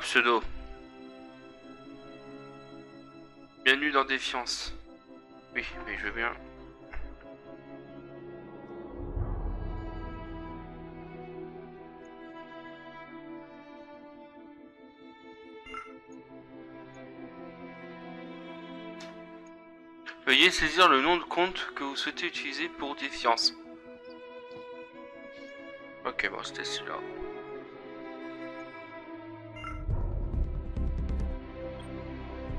pseudo. Bienvenue dans Défiance. Oui, mais je veux bien. Veuillez saisir le nom de compte que vous souhaitez utiliser pour Défiance. Ok, bon, c'était celui-là.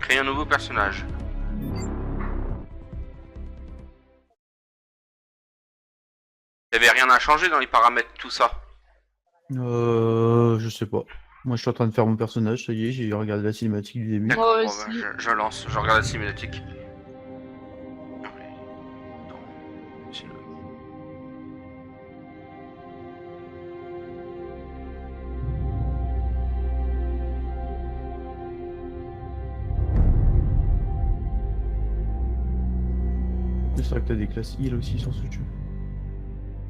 Créer un nouveau personnage. Il n'y avait rien à changer dans les paramètres, tout ça. Je sais pas. Moi, je suis en train de faire mon personnage, ça y est, j'ai regardé la cinématique du début. D'accord, Moi bon, aussi. bah, je lance, je regarde la cinématique. C'est vrai que t'as des classes heal aussi sur ce jeu.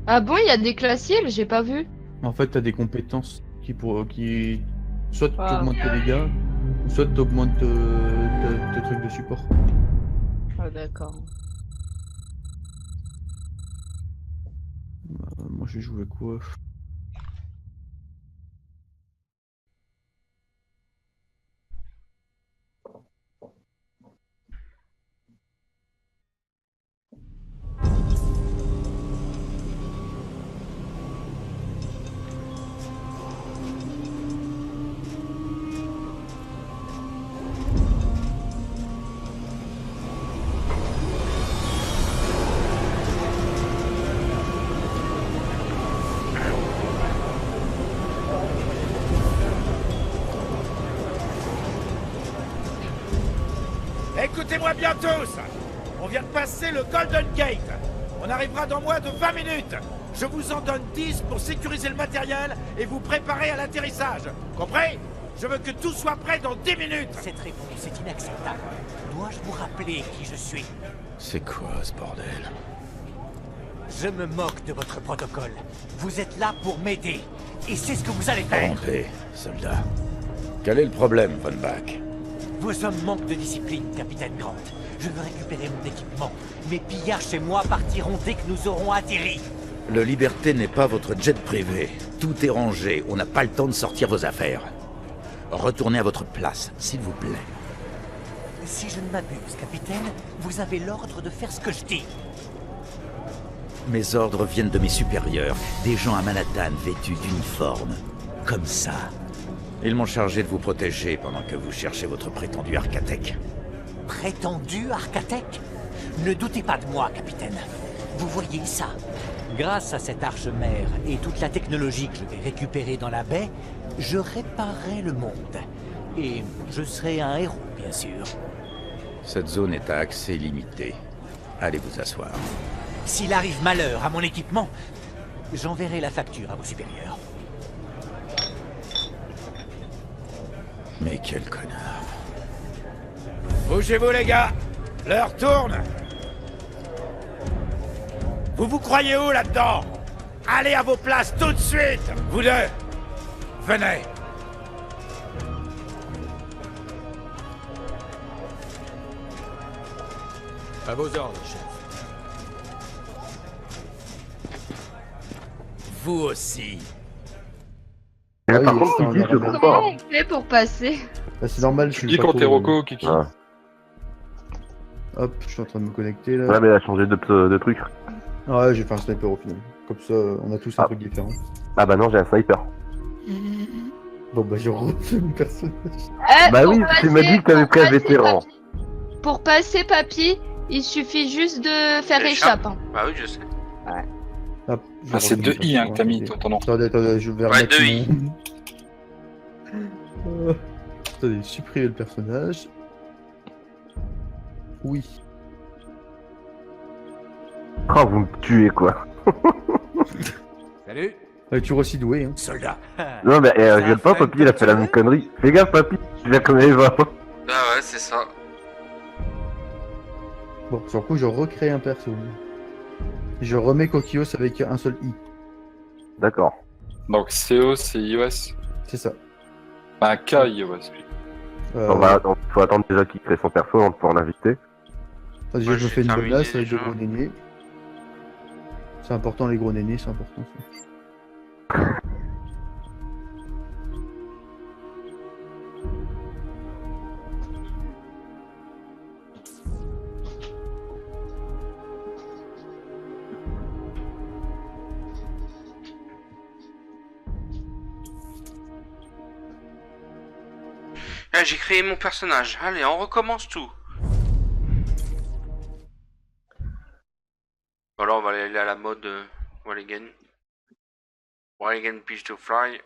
Ah bon, il y a des classiques, j'ai pas vu. En fait, t'as des compétences qui soit Ah. t'augmentent tes dégâts, ou soit t'augmentent tes trucs de support. Ah d'accord. Moi, j'ai joué quoi? Écoutez-moi bien tous. On vient de passer le Golden Gate. On arrivera dans moins de 20 minutes. Je vous en donne 10 pour sécuriser le matériel et vous préparer à l'atterrissage. Compris? Je veux que tout soit prêt dans 10 minutes. Cette réponse est inacceptable. Dois-je vous rappeler qui je suis? C'est quoi ce bordel? Je me moque de votre protocole. Vous êtes là pour m'aider. Et c'est ce que vous allez faire. En paix, soldat. Quel est le problème, Von Bach? Vos hommes manquent de discipline, capitaine Grant. Je veux récupérer mon équipement. Mes pillards chez moi partiront dès que nous aurons atterri. Le Liberté n'est pas votre jet privé. Tout est rangé. On n'a pas le temps de sortir vos affaires. Retournez à votre place, s'il vous plaît. Si je ne m'abuse, capitaine, vous avez l'ordre de faire ce que je dis. Mes ordres viennent de mes supérieurs, des gens à Manhattan vêtus d'uniforme. Comme ça. Ils m'ont chargé de vous protéger pendant que vous cherchez votre prétendu Arcatech. Prétendu Arcatech? Ne doutez pas de moi, capitaine. Vous voyez ça? Grâce à cette arche-mère et toute la technologie que je vais récupérer dans la baie, je réparerai le monde. Et je serai un héros, bien sûr. Cette zone est à accès limité. Allez vous asseoir. S'il arrive malheur à mon équipement, j'enverrai la facture à vos supérieurs. Mais quel connard. Bougez-vous les gars. L'heure tourne. Vous croyez où là-dedans? Allez à vos places tout de suite. Vous deux. Venez. À vos ordres, chef. Vous aussi. Ah oui, Par contre, ça, Kiki, je on a- comprends Comment pas. on fait pour passer? Bah, c'est normal, je suis Kiki pas quand trop- t'es Rocco, Kiki. Ah. Hop, je suis en train de me connecter là. Ouais, mais elle a changé de truc. Ouais, j'ai fait un sniper au final. Comme ça, on a tous un Ah. truc différent. Ah bah non, j'ai un sniper. Bon, bah, j'ai refait mon personnage. Bah Pour oui, tu m'as dit que t'avais pour pris un passer, vétéran. Papy. Pour passer, papy, il suffit juste de faire échappe. Hein. Bah oui, je sais. Hop, je Ah, c'est refais 2 mon I hein, que t'as mis, personnage. ton nom. Attendez, je vais Ouais, remettre 2 I. mon... Attendez, supprimer le personnage. Oui. Oh, vous me tuez quoi. Salut, Tu aussi doué, hein. soldat. Non, mais Ça regarde pas, fait papy, il a fait la une même connerie. Fais gaffe, papy, tu viens comme Eva. Ah ouais, c'est ça. Bon, sur le coup, je recrée un perso. Je remets Kokios avec un seul I. D'accord. Donc CO, c'est iOS. C'est ça. Bah, Kai, ouais, c'est lui. Faut attendre déjà qu'il crée son perso avant de pouvoir l'inviter. Vas-y, Moi, je me j'ai fais une terminé menace avec déjà. des gros nénés. C'est important les gros nénés, c'est important. Ça. Ah, j'ai créé mon personnage. Allez, on recommence tout. Alors on va aller à la mode Walligan. Walligan Pitch to Fly.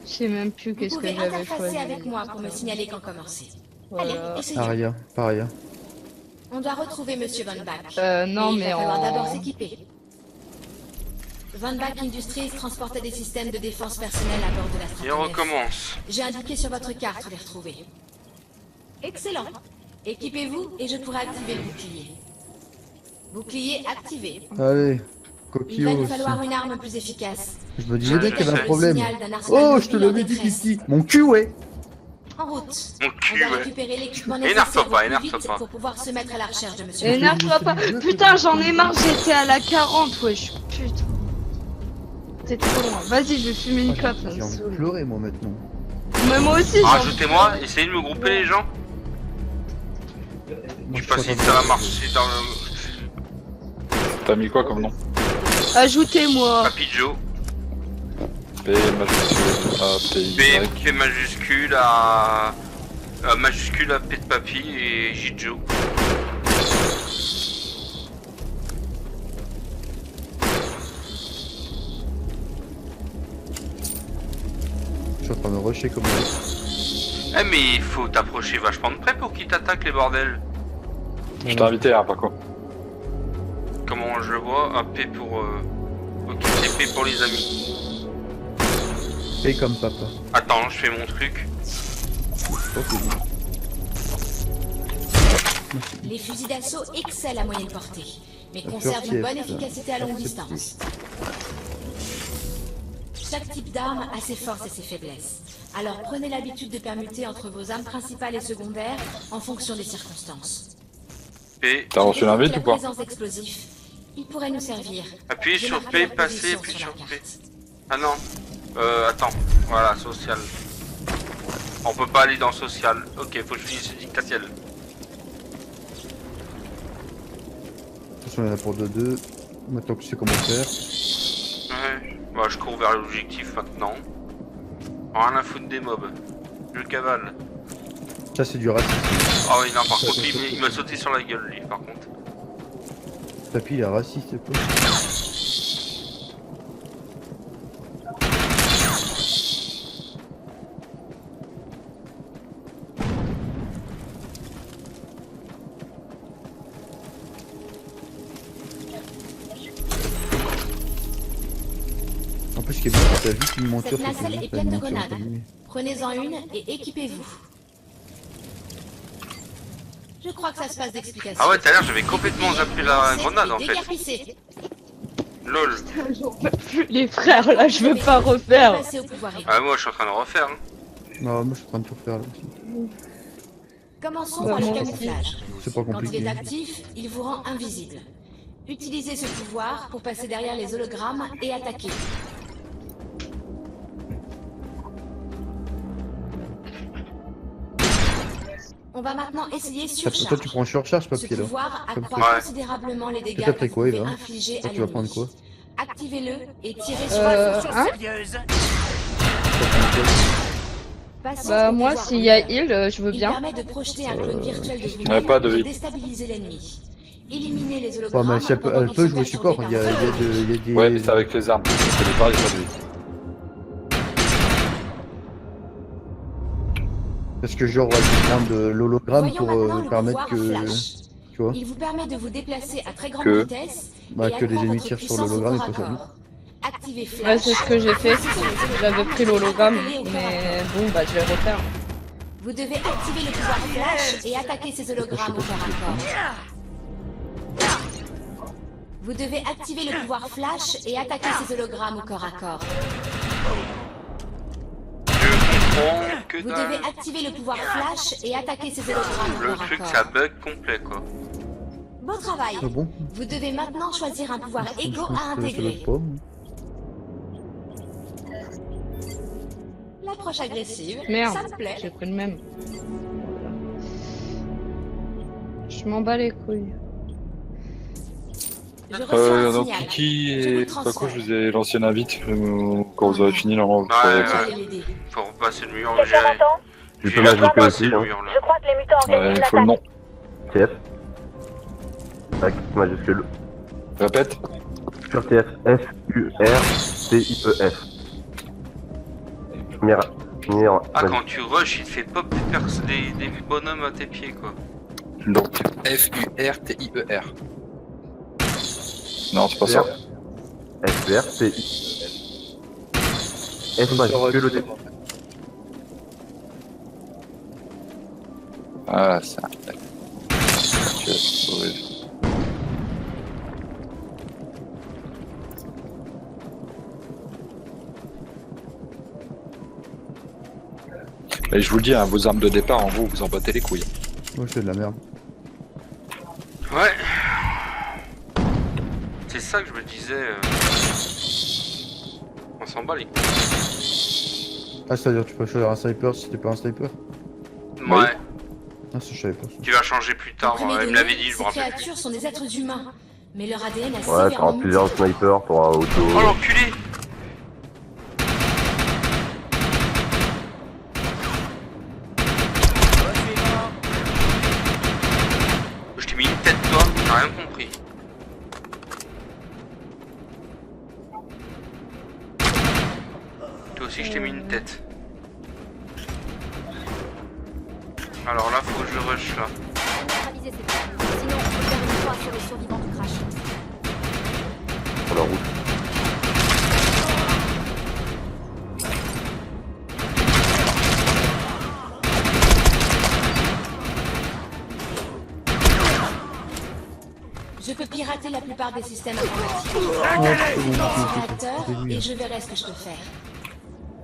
Je sais même plus Vous qu'est-ce que pouvez j'avais interfacer choisi. avec moi pour me signaler quand commencer. Voilà. Allez, essayons. Paria, paria. On doit retrouver Monsieur Van Back. Non, Et mais il va falloir en... d'abord s'équiper. Van Back Industries transportait des systèmes de défense personnelle à bord de la Et on 39. recommence. J'ai indiqué sur votre carte où les retrouver. Excellent. Équipez-vous et je pourrai activer le bouclier. Bouclier activé. Allez, Il va Coquillot nous aussi. falloir une arme plus efficace. Je me disais bien Je qu'il y avait sais. un problème. Signal d'un arsenal Oh, je te mobile en l'avais dit, détresse. Kiki. Mon cul, ouais. En route. Mon On cul, doit ouais. récupérer l'équipement Énerve-toi nécessaire pas, au plus énerve-toi vite pas. pour pouvoir se mettre à la recherche de Monsieur. Énerve-toi pas. Putain, j'en ai marre, j'étais à la 40, wesh. Putain. C'est trop loin. Vas-y, je vais fumer une clope. ça me J'ai envie de saoule. pleurer, moi, maintenant. Mais moi aussi, j'ai envie de Rajoutez-moi, essayez de me grouper les gens. Moi, Je sais pas si ça va marcher dans le... T'as mis quoi comme nom? Ajoutez-moi. Papy Joe. P majuscule A P Y. P majuscule à... majuscule à P de papy et J de Joe. Je suis en train de rusher comme ça. Eh mais il faut t'approcher vachement de près pour qu'ils t'attaquent les bordels. Je t'ai invité, hein, par contre. Comment je le vois? Un P pour... Ok, c'est P pour les amis. Et comme papa. Attends, je fais mon truc. Ok. Les fusils d'assaut excellent à moyenne portée, mais La conservent une bonne furtière, efficacité à longue accepté. distance. Chaque type d'arme a ses forces et ses faiblesses. Alors prenez l'habitude de permuter entre vos armes principales et secondaires en fonction des circonstances. P. T'as reçu l'invite La ou pas? présence d'explosifs, il pourrait nous servir. Appuyez Je sur marquerai P, la passez, position appuyez sur sur la P. carte. Ah non. Attends. Voilà, social. On peut pas aller dans social. Ok, faut que je finisse le dictatiel. Attention, il y en a pour 2-2. Maintenant que tu sais comment faire. Ouais. Bah, je cours vers l'objectif maintenant. Rien à foutre des mobs. Je cavale. Ça, c'est du racisme. Ah oui, non, par contre, il m'a sauté sur la gueule, lui, par contre. Papy, il est raciste, quoi. En plus, ce qui est bien, c'est que t'as juste une monture. Cette c'est nacelle que est t'as pleine une de monture, grenades. t'as mis. Prenez-en une et équipez-vous. Je crois que ça se passe d'explication. Ah ouais, tout à l'heure, j'avais complètement zappé la grenade, en fait. Déguerpissez. Lol. Les frères, là, je veux pas refaire. Passez au pouvoir élu. Ah, moi, je suis en train de refaire. Hein. Non, moi, je suis en train de tout refaire, là aussi. Commençons Ouais, par le moi aussi. camouflage. C'est pas Quand il compliqué. est actif, il vous rend invisible. Utilisez ce pouvoir pour passer derrière les hologrammes et attaquer. On va maintenant essayer Toi, surcharge. tu prends surcharge, Ce papy, là. pouvoir Comme accroît ça. considérablement les dégâts t'as que pris vous quoi, pouvez Eva infliger Toi, à tu vas prendre l'ennemi. quoi Activez-le et tirez sur Hein Patience Bah pour moi, pouvoir s'il y a revenir. heal, je veux Il bien. permet de projeter un clone virtuel de Ouais, vous-même pas de pour vie. déstabiliser l'ennemi. Éliminez les Ouais, hologrammes. mais si elle peut, pendant elle qu'ils peut sont jouer support, perturbés il y a, par il y a des... Ouais, mais c'est avec les armes. Au départ, il y a pas de vie. Parce que genre, j'ai besoin de l'hologramme Voyons pour maintenant le permettre pouvoir que... flash. Tu vois Il vous permet de vous déplacer à très grande Que- vitesse Bah, et que les accroît ennemis votre tirent sur puissance au l'hologramme et corps à que ça corps. Activez Flash. Ouais, c'est ce que j'ai fait. Foncez sur les hologrammes J'avais pris l'hologramme, et activez-les au corps à mais corps. bon, bah je vais refaire. Vous devez activer le pouvoir Flash et attaquer ces hologrammes au corps à corps. Vous devez activer le pouvoir flash et attaquer ces hologrammes au corps à corps. Je comprends que Vous dalle. devez activer le pouvoir flash et attaquer ces hologrammes au Le corps à truc, corps. ça bug complet, quoi. Beau travail. Ah bon? Vous devez maintenant choisir un pouvoir égaux à Ça intégrer. doit pas. L'approche agressive, Merde, ça me plaît. j'ai pris le même. Je m'en bats les couilles. Je reçois un Donc signal. Kiki Je vous et transfère. Paco, je vous ai lancé une invite quand vous aurez fini là. Ouais, Allez ouais. l'aider. Faut repasser le mur. Quelqu'un m'entend? Tu J'ai peux m'ajouter repassé aussi, le hein. mur, là. Je crois que les mutants organisent Il une faut le nom. attaque. TF. Avec majuscule. Répète. Sur TF. F-U-R-T-I-E-F. Première. Ah, quand tu rush, il te fait pop des bonhommes à tes pieds, quoi. Donc. F-U-R-T-I-E-R. Non, c'est pas ça. F-U-R-T-I-E-F. F majuscule au début. Ah, ça. Ok, oui. Et je vous le dis, hein, vos armes de départ, en gros, vous en battez les couilles. Ouais, c'est de la merde. Ouais. C'est ça que je me disais. On s'en bat les couilles. Ah, c'est-à-dire tu peux choisir un sniper si t'es pas un sniper? Ouais. Ah, ça je savais pas. Tu vas changer plus tard. Comprenez Il me données, l'avait dit, je me ces rappelle plus. créatures sont des êtres humains, mais leur ADN a Ouais, sévèrement t'auras plusieurs muté. snipers, t'auras auto. Oh l'enculé! Je t'ai mis une tête, toi, j'ai rien compris. Toi aussi, je t'ai mis une tête. Alors là, faut que je rush là. Neutraliser ces termes. Sinon, on peut faire une croix sur les survivants du crash. Sur la route. Je peux pirater la plupart des systèmes informatiques. Oh, c'est bon, Réacteur, c'est lui. et je verrai ce que je peux faire.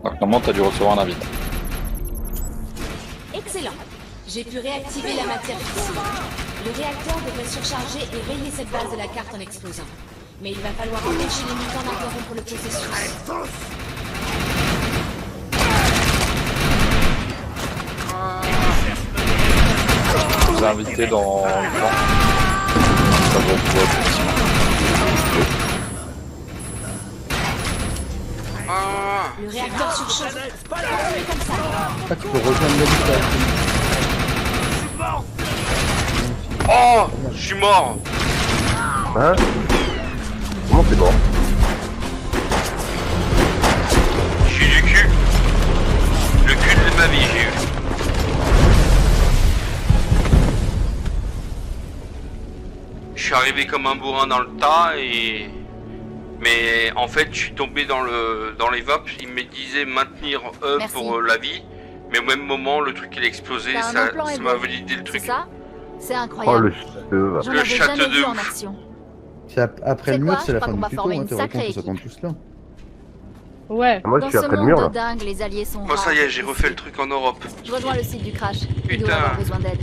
Donc, normalement, t'as dû recevoir un invite. Excellent. J'ai pu réactiver la matière fissile. Le réacteur devrait surcharger et rayer cette base de la carte en explosant. Mais il va falloir empêcher les mutants d'interrompre le processus. Je vous ai invité dans le plan. Ça va pouvoir être Ah, Le réacteur surchauffe. Continuez comme ça. Ah, tu peux rejoindre la liste avec oh, je suis mort. Hein? Comment c'est mort? Je suis du cul. Le cul de ma vie, j'ai eu. Je suis arrivé comme un bourrin dans le tas et... Mais en fait, je suis tombé dans les vapes. Il me disait maintenir E Merci. pour la vie. Mais au même moment, le truc il a explosé. T'as un Ça implant m'a Evo. validé le truc. C'est ça? C'est Oh incroyable. le château va. J'en le avais château jamais de vu en ouf. action. C'est après C'est le mur, quoi? c'est la Je fin crois du qu'on va tuto, former hein, une t'es sacrée raconte que ça équipe. tombe tous là. Ouais. Moi je Dans suis ce après le monde mur de là. dingue, les alliés sont Oh ça y est, rares. j'ai refait le truc en Europe. Je rejoins le site du crash. Il Putain. doit avoir besoin d'aide.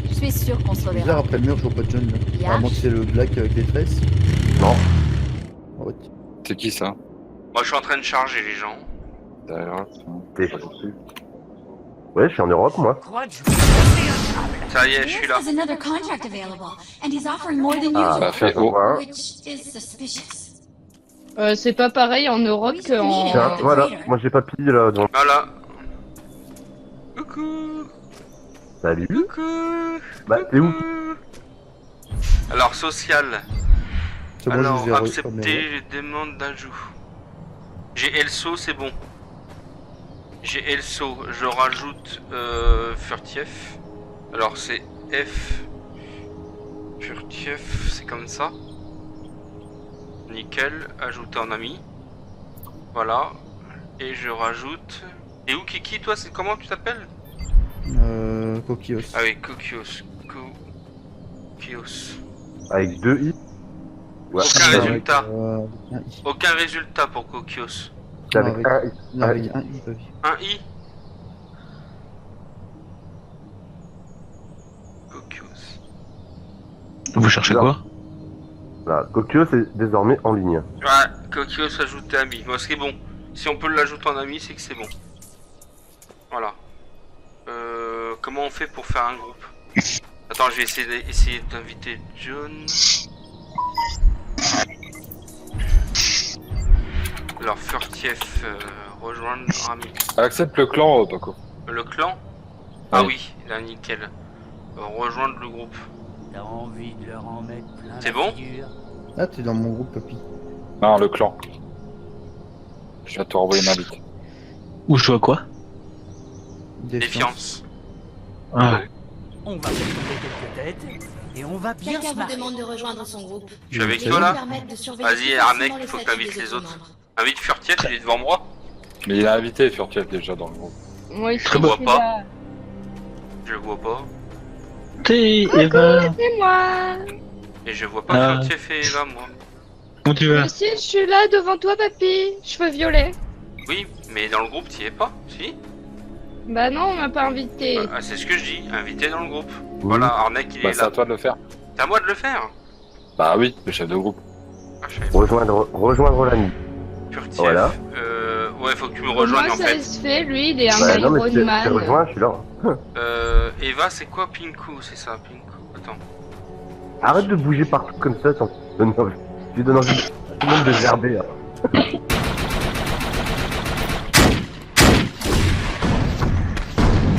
Je suis sûr qu'on se C'est bizarre, reverra. après le mur, je vois pas de John là. Yash. À moins que c'est le black avec les tresses. Non. Ah ouais. C'est qui ça? Moi je suis en train de charger les gens. Derrière. T'es- Ouais, je suis en Europe moi. Ça y est, je suis là. There's another contract available, and he's offering more than Ah, Ça fait haut. voilà. which is suspicious. C'est pas pareil en Europe qu'en... Tiens, voilà, moi j'ai papy là donc. Voilà. Coucou. Salut. Coucou. Bah t'es où? Coucou. Alors social. C'est bon, Alors je les ai accepter les demandes d'ajout. J'ai Elso, c'est bon. J'ai Elso, je rajoute Furtief. Alors c'est F. Furtief, c'est comme ça. Nickel, ajouter en ami. Voilà. Et je rajoute. Et où Kiki, toi, c'est comment tu t'appelles? Coquios. Ah oui, Kokios. Kokios. Avec 2 i. Ouais. Aucun résultat. Un I. Aucun résultat pour Kokios. C'est avec avec- un Non, avec un I, Papy. Un I. Kokios. Vous cherchez quoi? Voilà, Kokyo c'est désormais en ligne. Ouais, Kokios ajouté ami. Bon, c'est bon. Si on peut l'ajouter en ami, c'est que c'est bon. Voilà. Comment on fait pour faire un groupe? Attends, je vais essayer d'inviter John. Alors, Furtief, rejoindre ami. Accepte le clan, Paco. Le clan? Ah Oui. oui, là, nickel. Rejoindre le groupe. T'as envie de leur en mettre plein C'est la bon? figure? Ah, t'es dans mon groupe, Papy. Non, le clan. Je vais te renvoyer une invite. Ou je dois quoi? Défiance. Ah. On va faire tomber quelques têtes et on va bien Quelqu'un se vous marrer. demande de rejoindre son groupe. Je suis avec C'est toi bon. là? Permettre de surveiller Vas-y, plus Arnek, facilement les faut que statuts t'invites des les autres. membres. Invite Furtief, il est devant moi. Mais il a invité Furtief déjà dans le groupe. Oui, Je le vois pas. Je le vois pas. T'es Eva. C'est moi. Et je vois pas Ah. Furtief et Eva, moi. Comment tu vas? Moi aussi, je suis là devant toi, papy. Cheveux violets. Oui, mais dans le groupe, t'y es pas? Si? Bah non, on m'a pas invité. Ah, c'est ce que je dis, invité dans le groupe. Voilà, Arnek, il Bah, est c'est à là. toi de le faire. C'est à moi de le faire. Bah oui, le chef de groupe. Ah, je savais pas. Rejoindre l'ami. Furtief. Voilà. Ouais, faut que tu me rejoignes Moi, en ça fait. se fait, lui, il est un Bah non, mais Iron tu Man. rejoins, je suis là. Eva, c'est quoi Pinku? C'est ça, Pinku. Attends. Arrête de bouger partout comme ça, tu donnes envie à tout le monde de gerber. Hein.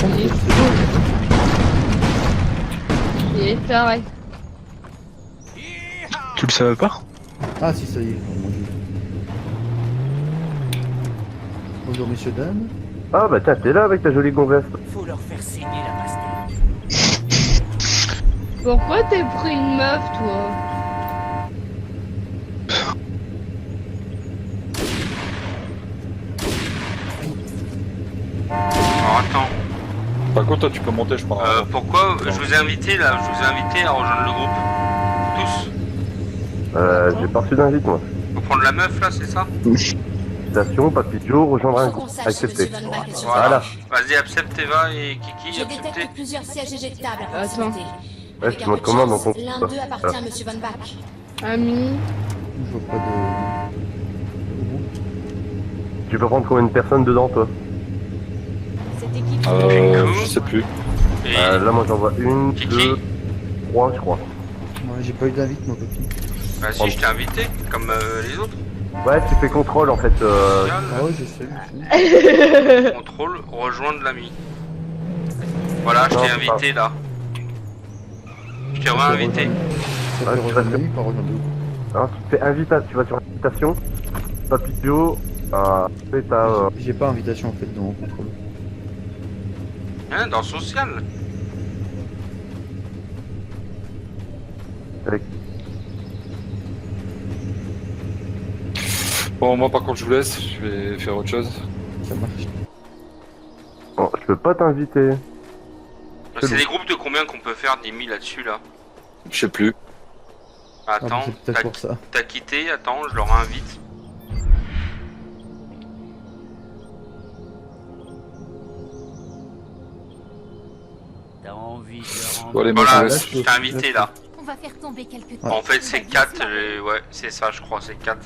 Il est fou. Il est taré. Tu le savais pas? Ah, si, ça y est. Oh, mon Dieu. Bonjour, messieurs, dames. Ah bah tiens, t'es là avec ta jolie gonzesse. Faut leur faire saigner la pastèque. Pourquoi t'es pris une meuf, toi? Alors attends. Par contre, toi, tu peux monter, je pense. Pourquoi je vous ai invité là? Je vous ai invité à rejoindre le groupe. Tous. J'ai pas reçu d'invite moi. Faut prendre la meuf là, c'est ça? Station, Papy Joe, rejoindre un Faut qu'on groupe. sache si Accepté. Monsieur Van Bach est sur Voilà. Vas-y, accepte Eva et Kiki, Je acceptez. détecte plusieurs sièges éjectables à Attends. proximité. Ouais, Avec tu un peu montes de comment dans chance, ton l'un d'eux appartient à Monsieur Van Bach. Ami. Je vois pas de... Tu peux prendre combien de personnes dedans toi? Cette équipe Je sais plus. Et Là moi j'en vois une, Kiki. 2, 3 je crois. Ouais, j'ai pas eu d'invite, mon Papy. bah si, je t'ai invité, comme les autres. Ouais, tu fais contrôle en fait. Ah ouais, je sais. Contrôle, rejoindre l'ami. Voilà, je Non, t'ai c'est invité là. Je t'ai réinvité. Ça Ouais, fait tu vas rejoindre te- l'ami, pas rejoindre l'autre. Alors tu fais tu vas sur invitation, Papy Joe, après t'as J'ai pas invitation, en fait, dans contrôle. Hein, dans social. Bon, moi, par contre, je vous laisse. Je vais faire autre chose. Ça marche. Bon, je peux pas t'inviter. C'est bon. des groupes de combien qu'on peut faire 10 000 là-dessus là? Je sais plus. Attends, Ah, c'est peut-être pour ça. t'as quitté, attends, je le réinvite. T'as envie de leur en Bon, allez, moi, Voilà, je vous laisse. je t'ai invité là. On va faire tomber quelques têtes. En fait, c'est On va bien 4, se marrer. ouais, c'est ça, je crois, c'est 4.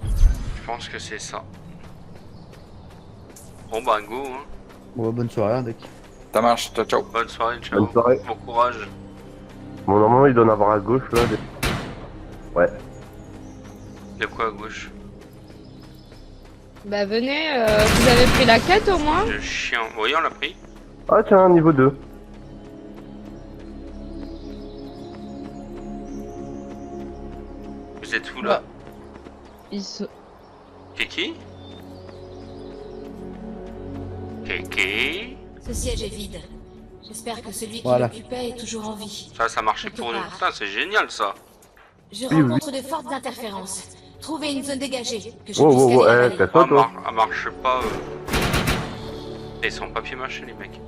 Je pense que c'est ça. Bon bah go, hein. Bon, bonne soirée, Ardec. Ça marche, ciao, ciao. Bonne soirée, ciao. Bonne soirée. Bon courage. Bon normalement il doit en avoir à gauche là. Ouais. De quoi à gauche? Bah venez, vous avez pris la quête au moins? Le chien. Oui, on l'a pris. Ah tiens, niveau 2. Vous êtes où là? Ils se... Kiki? Kiki? Ce siège est vide. J'espère que celui qui Voilà. l'occupait est toujours en vie. Ça marchait pour nous. Putain, c'est génial ça. Je Oui, rencontre de fortes interférences. Trouvez une zone dégagée que je Wow, puisse wow, wow, scanner la vallée. casse-toi toi. Elle marche pas. Et sans papier mâché, les mecs.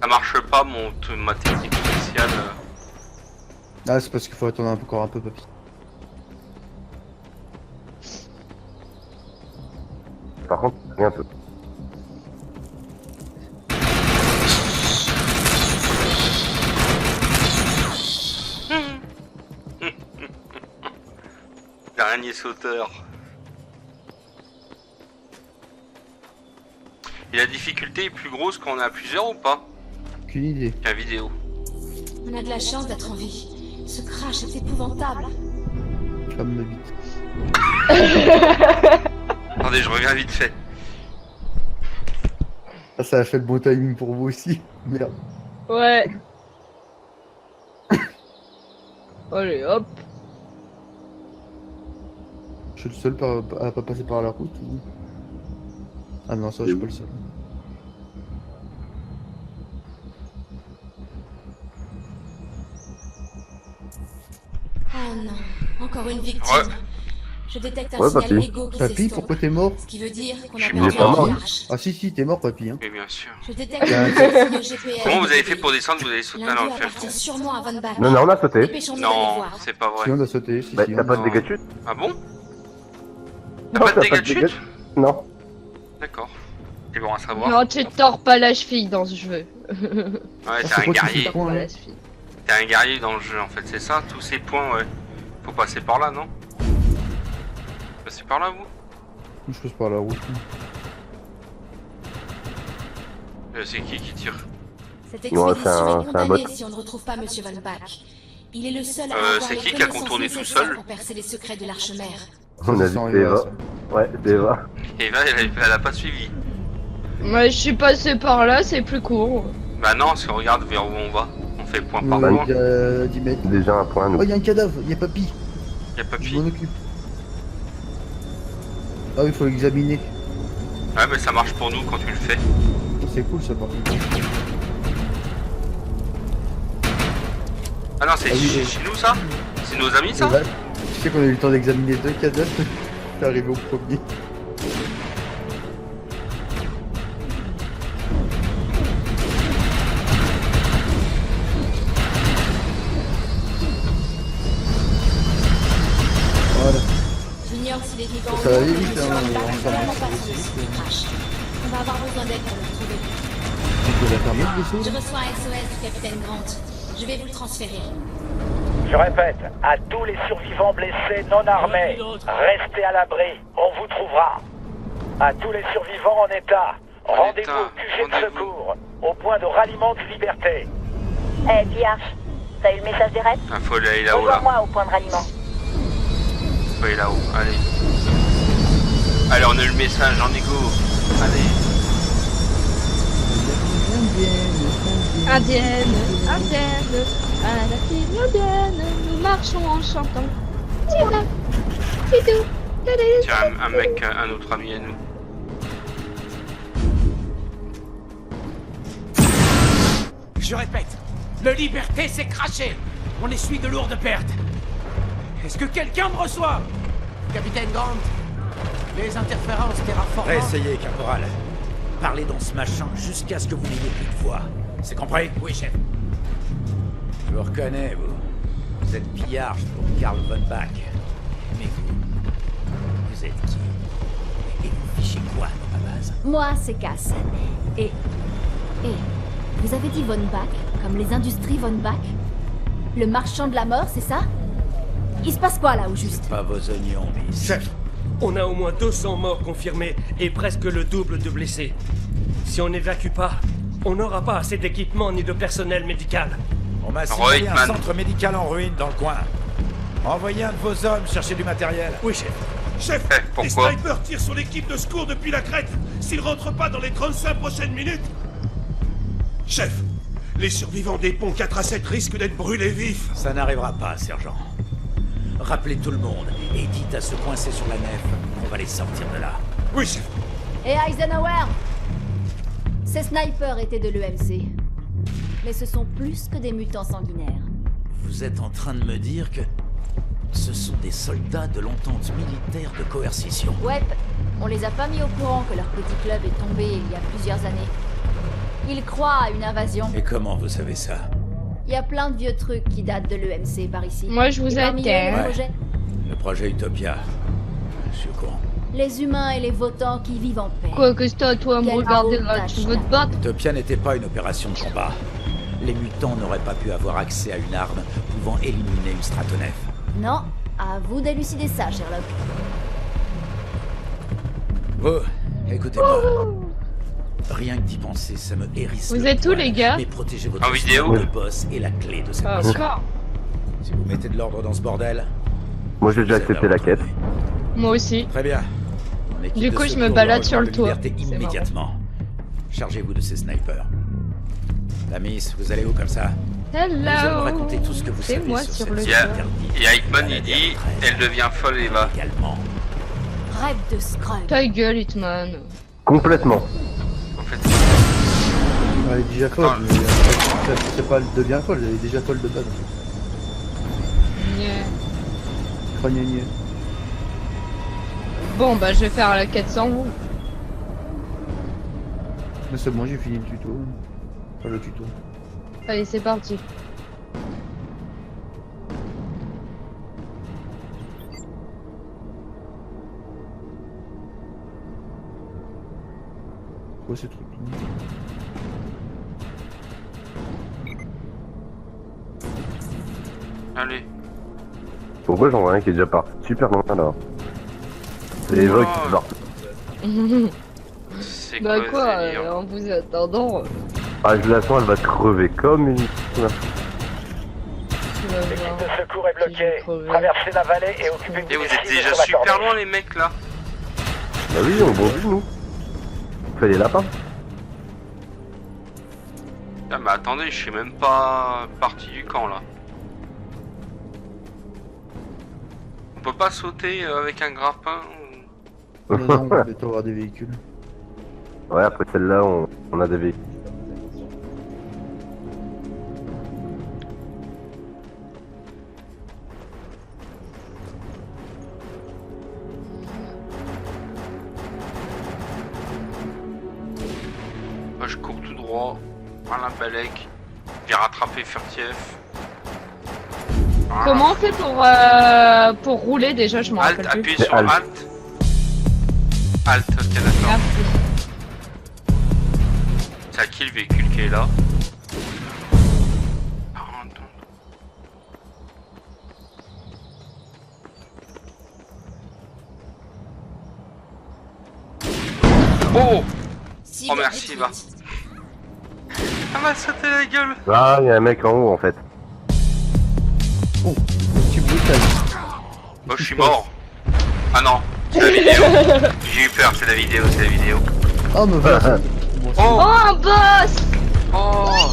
Ça marche pas, ma technique spéciale. Ah, c'est parce qu'il faut attendre encore un peu, papy. Par contre, rien un peu. L'araignée sauteur. Et la difficulté est plus grosse quand on est à plusieurs ou pas? Aucune idée. La vidéo. On a de la chance d'être en vie. Ce crash est épouvantable. Comme ma bite. Attendez, je reviens vite fait. Ah, ça a fait le bon timing pour vous aussi. Merde. Ouais. Allez, hop. Je suis le seul à pas passer par la route ou... Ah non, ça, je suis pas le seul. Oh non, encore une victime. Ouais. Je détecte un Ouais, signal papy. Lego qui Papy, s'estompe. pourquoi t'es mort? Ce qui veut dire qu'on Je a suis perdu pas mort. la marche. Ah si, t'es mort, papy, hein. Oui, bien sûr. Je détecte un signal GPS. Comment vous avez fait pour descendre? Vous avez sauté à L'indice l'enfer. appartient sûrement à Von Bach. Non, non, on a sauté. Dépêchons-nous d'aller Non, voir. c'est pas Si, vrai. on a sauté, si, Bah, si. t'as on pas a- de dégâts de chute? Ah bon? Non, T'as pas de t'as dégâts de chute? Non. D'accord. C'est bon à savoir. Non, tu te tords pas la cheville dans ce jeu. Ouais, Ah, t'es c'est un quoi, tu guerrier. fais quoi, Pas hein la cheville. T'es un guerrier dans le jeu en fait, c'est ça? Tous ces points, ouais. Faut passer par là, non? Passer par là, vous? Je passe par la route. C'est qui tire? Cette Ouais, expédition c'est un est condamnée bot. si on ne retrouve pas Monsieur Von Bach. Il est le seul à Euh, avoir c'est les qui qui a connaissances contourné tout nécessaires seul? pour percer les secrets de l'Arche-Mère. On a Ça sent dit Eva, Eva. ça. Ouais, Eva. Eva, elle a pas suivi. Moi, je suis passé par là, c'est plus court. Bah non, si on regarde vers où on va, on fait point par Ouais, point. il y a 10 mètres. Déjà un point, nous. Oh, il y a un cadavre, il y a papy. Y'a pas Je pi. m'en occupe. Ah oui, il faut l'examiner. Ouais, mais ça marche pour nous quand tu le fais. C'est cool ça par contre. Ah non, c'est Ah oui, chez nous ça? C'est nos amis ça? Ouais. Tu sais qu'on a eu le temps d'examiner 2 cadavres. T'es arrivé au premier. Voilà. J'ignore si les vivants Ça va ou non, aller mais vite, Monsieur hein, Von Bach on est s'en vraiment va. pas sur le site du crash. On va avoir besoin d'aide pour le retrouver. Tu peux la fermer le vaisseau? Je reçois un SOS du capitaine Grant. Je vais vous le transférer. Je répète, à tous les survivants blessés non armés, restez à l'abri, on vous trouvera. À tous les survivants en état, rendez-vous au QG de secours, au point de ralliement de Liberté. Eh, Vierge, t'as eu le message des raids? Ah, faut aller là-haut là. Rejoins-moi au point de ralliement. Faut aller là-haut, allez. Allez, on a eu le message en égo. Allez. Indienne, indienne, à la file indienne, nous marchons en chantant. Tida, tidou, tadé. Tiens, un mec, un autre ami à nous. Je répète, le Liberté s'est craché. On essuie de lourdes pertes. Est-ce que quelqu'un me reçoit? Capitaine Grant, les interférences terraformantes... Réessayez, caporal. Parlez dans ce machin jusqu'à ce que vous n'ayez plus de voix. C'est compris? Oui, chef. Je vous reconnais, vous. Vous êtes pillage pour Karl Von Bach. Mais vous êtes qui? Et vous fichez quoi dans ma base? Moi, c'est Cass. Et vous avez dit Von Bach, comme les industries Von Bach? Le marchand de la mort, c'est ça? Il se passe quoi là, au juste? Pas vos oignons, miss. Chef, on a au moins 200 morts confirmés et presque le double de blessés. Si on n'évacue pas, on n'aura pas assez d'équipement ni de personnel médical. On m'a Roy signalé un Hickman. centre médical en ruine dans le coin. Envoyez un de vos hommes chercher du matériel. Oui, chef. Chef, pourquoi les snipers tirent sur l'équipe de secours depuis la crête. S'ils rentrent pas dans les 35 prochaines minutes... Chef, les survivants des ponts 4 à 7 risquent d'être brûlés vifs. Ça n'arrivera pas, sergent. Rappelez tout le monde et dites à ceux coincés sur la nef qu'on va les sortir de là. Oui, chef. Et Eisenhower? Ces snipers étaient de l'EMC. Mais ce sont plus que des mutants sanguinaires. Vous êtes en train de me dire que ce sont des soldats de l'entente militaire de coercition. Ouais, on les a pas mis au courant que leur petit club est tombé il y a plusieurs années. Ils croient à une invasion. Et comment vous savez ça? Il y a plein de vieux trucs qui datent de l'EMC par ici. Moi, je vous Et parmi eux, les attends. projets- Le projet Utopia. Je suis au courant. Les humains et les votants qui vivent en paix. Quoi que c'est à toi à me Quel regarder arôme là, tu veux te battre? Utopia n'était pas une opération de combat. Les mutants n'auraient pas pu avoir accès à une arme pouvant éliminer une Stratonef. Non, à vous d'élucider ça, Sherlock. Oh, écoutez-moi. Rien que d'y penser, ça me hérisse. Vous le êtes où, poil. les gars? Mais protéger votre En vidéo. le boss est la clé de cette Ah, mission. d'accord. Si vous mettez de l'ordre dans ce bordel... Moi j'ai déjà vous êtes accepté là la où quête. vous êtes. Moi aussi. Très bien. Mon équipe Du de coup, je me secours balade doit sur le rejoindre toit. Liberté C'est immédiatement. Chargez-vous de ces snipers. La Miss, vous allez où comme ça? Vous allez me Hello. raconter tout ce que vous C'est savez moi sur sur cette le zone toit. interdite. Et Hickman, il dit, elle devient folle et va. Également. Rêve de Scrum. Ta gueule, Hitman. Complètement. En fait, Elle est déjà folle, Ah. mais c'est pas elle devient folle, elle est déjà folle de base. Yeah. Gna. Bon, bah, je vais faire la quête sans vous. Mais c'est bon, j'ai fini le tuto. Enfin, le tuto. Allez, c'est parti. Quoi ces trucs? allez. Pourquoi j'en vois un qui est déjà parti super loin là? C'est Eva qui se barre. C'est Bah quoi, quoi, ce délire en vous attendant, Ah je la sens, elle va crever comme une... tu vas L'équipe voir. de secours est bloquée. crever. Traversez la vallée et occupez-vous Et vous des êtes cibles déjà sur la super corniche. loin les mecs là. Bah oui, on bondit nous. On fait les lapins. Ah mais attendez, je suis même pas parti du camp là. On peut pas sauter avec un grappin ou- Non, non, on va bientôt avoir des véhicules. Ouais, après celle-là, on a des véhicules. Moi je cours tout droit. Voilà Balek. J'ai rattrapé Furtief. Voilà. Comment on fait pour rouler déjà? Je m'en Alt, rappelle plus. appuyez C'est sur Alt. Alt. Alt, ok d'accord. Merci. C'est à qui le véhicule qui est là? Ah, attends. Oh! Cible Oh, merci, détruite. va. Elle m'a sauté la gueule! Ah, il y a un mec en haut en fait. Oh, petit brutal. Oh, je suis mort! Ah non, c'est la vidéo! J'ai eu peur, c'est la vidéo, c'est la vidéo. Oh, me voilà. Bon, c'est Oh! Oh, un boss! Oh!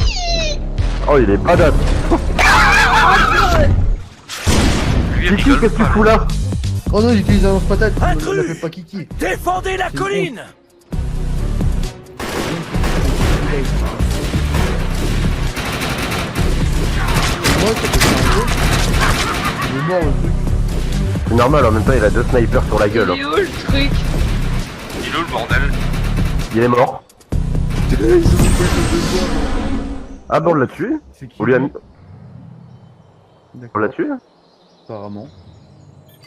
Oh, il est badass. Lui il Kiki, rigole qu'est-ce que tu pas. fous là? Oh non, il utilise un lance-patate. Il Intrus l'appelle pas Kiki. Défendez la C'est colline. Moi, ça peut faire un jeu. Il est mort le truc. C'est normal, en même temps, il a deux snipers sur la gueule. Il est où le truc? Il est où le bordel? Il est mort. Ils ont mis deux fois. Ah bah on l'a tué. C'est qui On lui a mis... On D'accord, l'a tué. apparemment.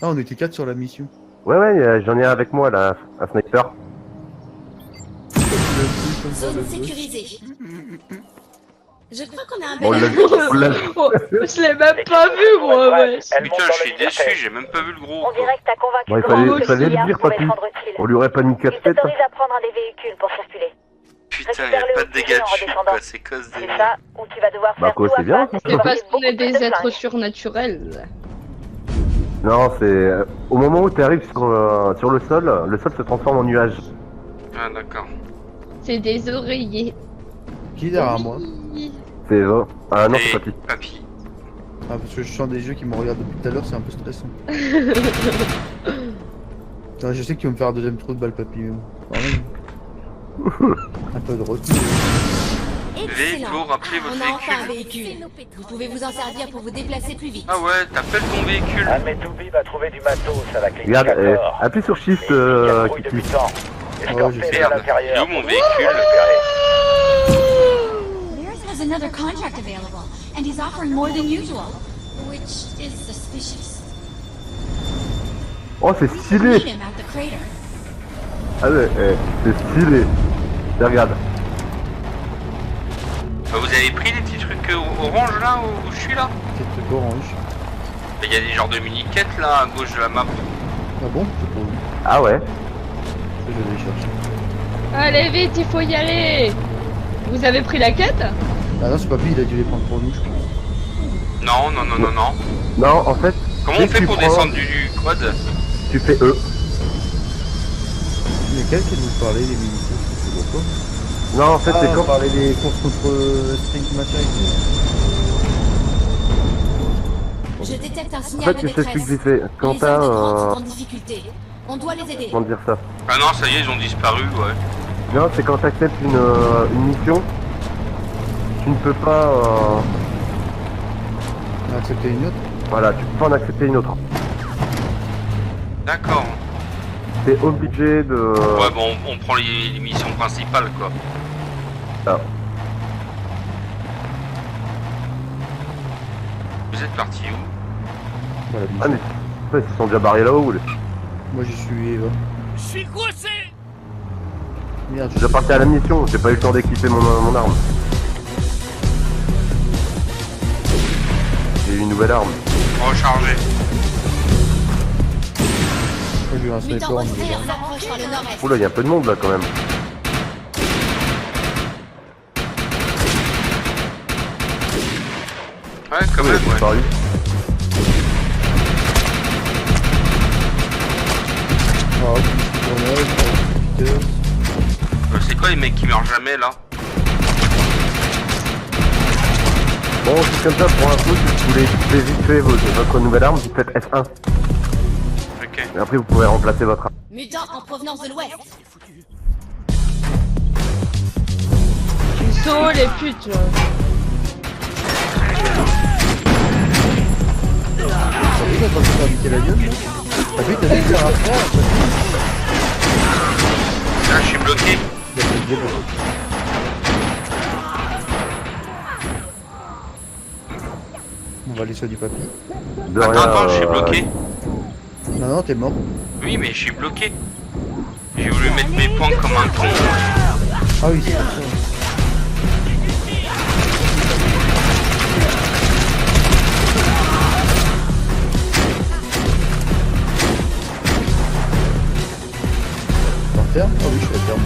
Ah, on était 4 sur la mission. Ouais, ouais, j'en ai un avec moi là, un sniper. Zone sécurisée. Je crois qu'on a un On bel l'a on l'a- Oh, je l'ai même pas vu, moi, ouais. Putain, je suis déçu, j'ai même pas vu le gros. On dirait que t'as convaincu Bon, il Grant fallait, que fallait le le dire, pouvait papy. se rendre utile. On lui aurait pas mis Il 4 têtes. t'autorise à prendre un des véhicules pour circuler. Putain, y'a pas de dégâts de chute, quoi, c'est cause des... C'est ça, ou tu vas devoir Bah, faire quoi, tout à c'est bien. face et C'est devoir parce vivre qu'on est beaucoup plus des de êtres flingues. surnaturels. Non, c'est... au moment où tu arrives sur le sol se transforme en nuage. Ah, d'accord. C'est des oreillers. Qui est derrière moi? C'est Eva. Ah non, Et c'est papy. papy. Ah, parce que je sens des jeux qui me regardent depuis tout à l'heure, c'est un peu stressant. Putain, je sais que tu vas me faire un deuxième trou de balle, papy, mais bon. Quand même. Un peu de recul. Véhicule, rappelez votre On a enfin un véhicule. véhicule. Vous pouvez vous en servir pour vous déplacer plus vite. Ah ouais, t'appelles ton véhicule. Ahmed-Toubi va trouver du matos à la clinique Regarde, Accor. appuie sur Shift, Il y a Kiki. depuis le temps. je Escortez-les sais. à l'intérieur. Il est où mon véhicule? Lyris has another contract available. and he's offering more than usual, which is suspicious. Oh, c'est We stylé. meet him at the crater. Ah ouais, c'est stylé. Tiens, regarde. Vous avez pris les petits trucs orange là où je suis là? Petit truc orange. Il y a des genres de mini-quêtes là à gauche de la map. Ah bon? C'est pour lui. Ah ouais. Je vais les chercher. Allez vite, il faut y aller. Vous avez pris la quête? Ah non, c'est pas lui, il a dû les prendre pour nous, je pense. Non, non, non, non, non. Non, en fait. Comment dès on que fait tu pour prends, descendre du quad? Tu fais E. Lesquels qui nous parlait, les militaires? C'est pourquoi? Non, en fait, c'est quand. On parlait des courses contre String machin et Je détecte un En signal fait, de tu sais ce que détresse. j'ai fait. Quand Les t'as. hommes de Grant sont en difficulté. On doit les aider. Comment dire ça? Ah non, ça y est, ils ont disparu, ouais. Non, c'est quand t'acceptes une mission. Tu ne peux pas. On a accepté une autre? Voilà, tu peux pas en accepter une autre. D'accord. T'es obligé de. Ouais, bon, on prend les missions principales, quoi. Ah. Vous êtes parti où? Voilà, Ah, mais ouais, ils sont déjà barrés là-haut. moi j'y suis, Eva. Je suis coincé. Merde, Je suis déjà parti à la mission, j'ai pas eu le temps d'équiper mon arme. J'ai eu une nouvelle arme. Recharger. J'ai eu un Mutant sniper, mais Osprey s'approche par le nord-est. Oula, il y a un peu de monde là quand même. Ouais, quand même, ouais. Paru. C'est quoi les mecs qui meurent jamais, là? Bon, c'est comme ça, pour info, si vous voulez vite fait votre nouvelle arme, vous faites F1. Ok. Et après, vous pouvez remplacer votre arme. Mutant en provenance de l'ouest. Ils sont les putes là. T'as vu quand tu t'as invité la gueule là? T'as vu, t'as vu faire un frère? Là, je suis bloqué. Il a fait le débat. On va aller sur du papier. De Attends, rien, attends, je suis bloqué. Non, non, t'es mort. Oui, mais je suis bloqué. J'ai voulu mettre mes points comme un con. Ah oui, c'est pour ça. Par terre? Ah oui, je suis à terre.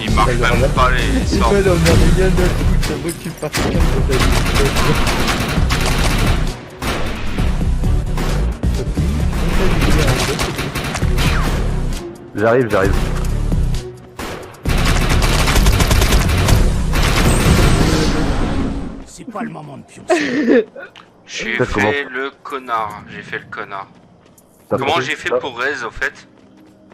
Il marche même pas les sorts. Il va dans rien de truc, ça veut que tu partes quand t'as J'arrive. C'est pas le moment de pioncer. J'ai Ça commence. fait le connard. J'ai fait le connard. T'as Comment fait j'ai fait ça pour Rez, au fait?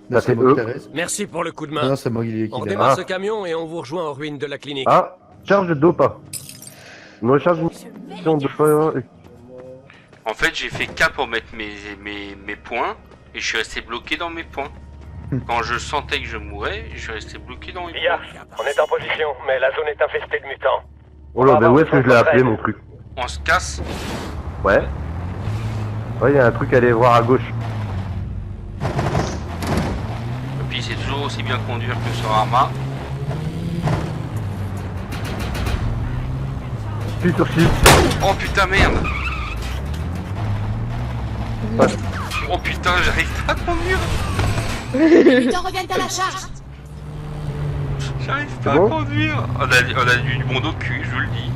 Non, T'as c'est fait moi qui E. t'arrête. Merci pour le coup de Non, main. non, c'est moi qui On l'ai. démarre Ah. ce camion et on vous rejoint aux ruines de la clinique. Ah, charge de dopa. Une recharge une mission de fois. En fait, j'ai fait 4 pour mettre mes points. Et je suis resté bloqué dans mes points. Quand je sentais que je mourais, je suis resté bloqué dans mes Billard, points. on est en position, mais la zone est infestée de mutants. Oh là, bah où est-ce que je l'ai appelé mon truc? On se casse. Ouais. Ouais, il y a un truc à aller voir à gauche. Et puis c'est toujours aussi bien conduire que sur Arma. Puis sur shift. Oh putain, merde. Ouais. Oh putain, j'arrive pas à conduire. Les mutants reviennent à la charge. J'arrive C'est pas à bon conduire. On a du bon au cul, je vous le dis.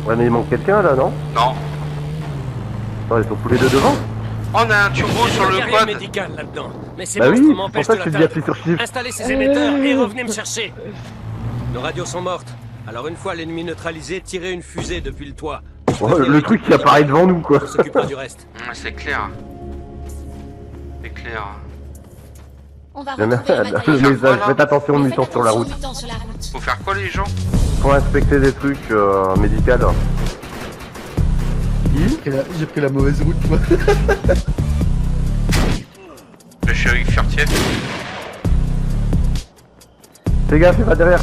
Ouais, mais il manque quelqu'un là, non? Non. Non, ils sont tous les deux devant. Oh, on a un turbo sur le matériel quad. médical là-dedans. Mais ces Bah monstres oui, c'est pour m'empêchent ça de que je dis l'atteindre. appuyer sur shift. Installez ces émetteurs et revenez me chercher. Nos radios sont mortes. Alors une fois l'ennemi neutralisé, tirez une fusée depuis le toit. Oh, le truc qui apparaît devant nous, quoi. On s'occupera du reste. C'est clair. C'est clair. On va Le retrouver le matériel. message, faites attention aux Mais mutants faites sur la attention route. aux mutants sur la route. Faut faire quoi les gens? Faut inspecter des trucs médicaux. J'ai pris la mauvaise route, moi. Le shérif Furtief. Fais gaffe, il va derrière.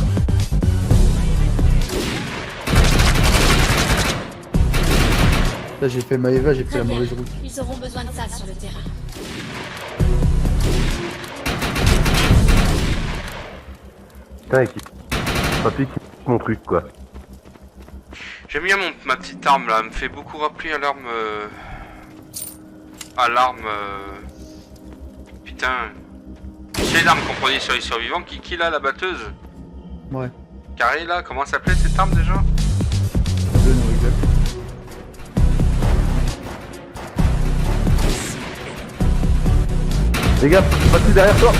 Là j'ai fait Maeva, j'ai pris Très la bien. mauvaise route. Ils auront besoin de ça sur le terrain. Putain, équipe. Papy qui mon truc quoi. J'aime bien ma petite arme là, elle me fait beaucoup rappeler à l'arme. Putain. C'est l'arme qu'on prenait sur les survivants. Qui là, la batteuse? Ouais. Carré là, comment s'appelait cette arme déjà? Le nom exact. Les gars, Papy derrière toi.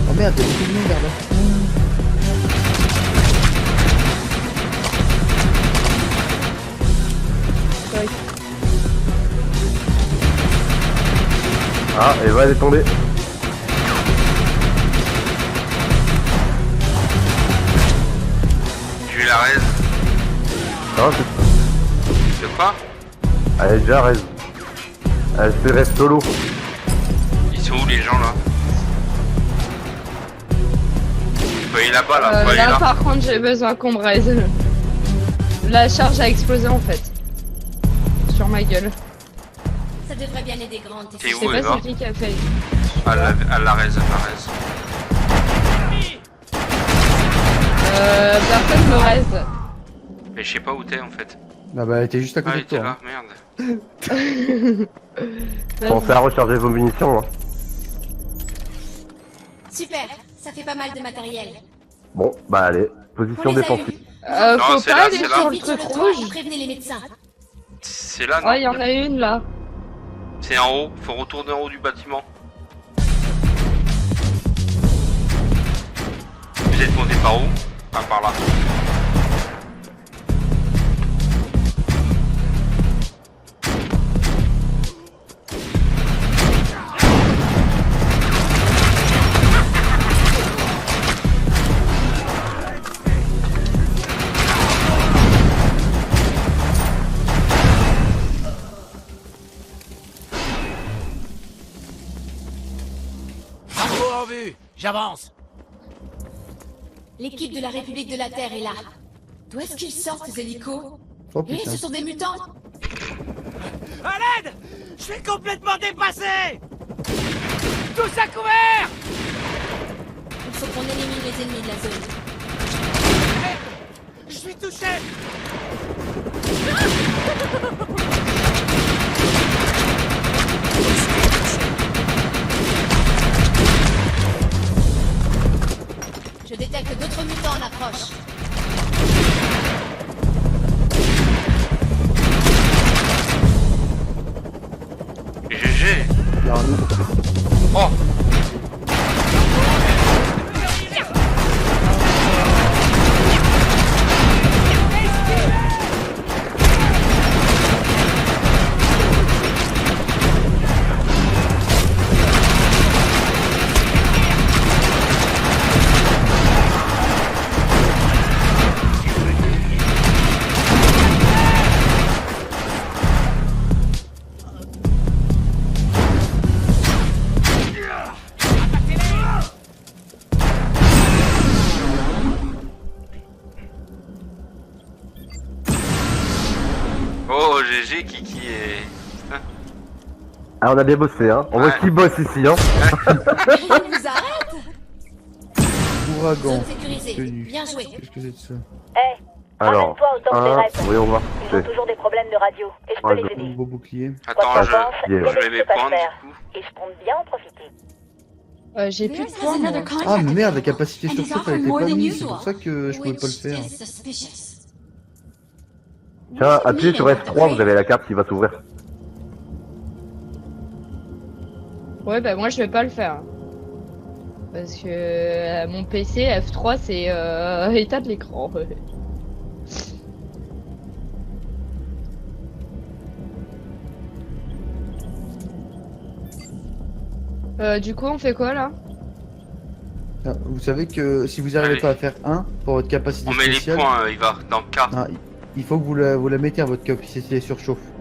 Oh merde, il y a beaucoup de monde là-bas. Ah, Eva elle est tombée. J'ai eu la raise. Non, De quoi? elle est déjà raise. Elle se reste solo. Ils sont où les gens là? Faut aller là-bas là, faut aller Là là. par contre j'ai besoin qu'on me raise. La charge a explosé en fait. Sur ma gueule. Ça devrait bien aider Grant. T'es Je où, sais pas Eva? c'est qui a fait. À la raise, à la raise. Personne me raise. Mais je sais pas où t'es en fait. Ah bah elle était juste à Ah, côté il de toi. était là, hein. merde. Pensez à recharger vos munitions. Hein. Super, ça fait pas mal de matériel. Bon, bah allez, position On les a défensive. Non, Faut c'est pas là, aller c'est sur là. le Vite sur truc le toit et rouge. prévenez les médecins. C'est là, non? Ouais, il y en a une là. C'est en haut, faut retourner en haut du bâtiment. Vous êtes monté par où? Ah, par là. Info en vue, j'avance. L'équipe de la République de la Terre est là. D'où est-ce qu'ils sortent ces hélicos? Oh Eh, putain. ce sont des mutants. À l'aide! Je suis complètement dépassé! Tous à couvert! Il faut qu'on élimine les ennemis de la zone. Je suis touché! Je détecte d'autres mutants en approche. GG. Il y a un autre. Oh. Oh, GG, Kiki est... Ah, on a bien bossé, hein. On voit Ouais. qui bosse ici, hein. Ils nous arrêtent. Ouragan. Zone sécurisée. Tenue. Bien joué. Qu'est-ce que c'est de ça? Hé, Alors, ramène-toi autant que les restes. voyons voir. Ils ont toujours des problèmes de radio, et je peux Ouais, les je- aider. Gros bouclier. Attends, Quoi je... qu'on pense, il y a je mets des mes trucs à points, faire. du coup. Et je compte bien en profiter. J'ai plus de points moi. Ah mais merde, la capacité sur chauffe elle était pas mise, c'est pour ça que je pouvais pas le faire. Tiens, appuyez sur F3, vous avez la carte qui va s'ouvrir. Ouais bah moi je vais pas le faire. Parce que mon PC F3 c'est état de l'écran. Du coup on fait quoi là? Ah, vous savez que si vous arrivez Allez. pas à faire 1 pour votre capacité On met les spéciale... points, il va, dans le cas. Ah, Il faut que vous la mettez à votre cup si c'est surchauffe.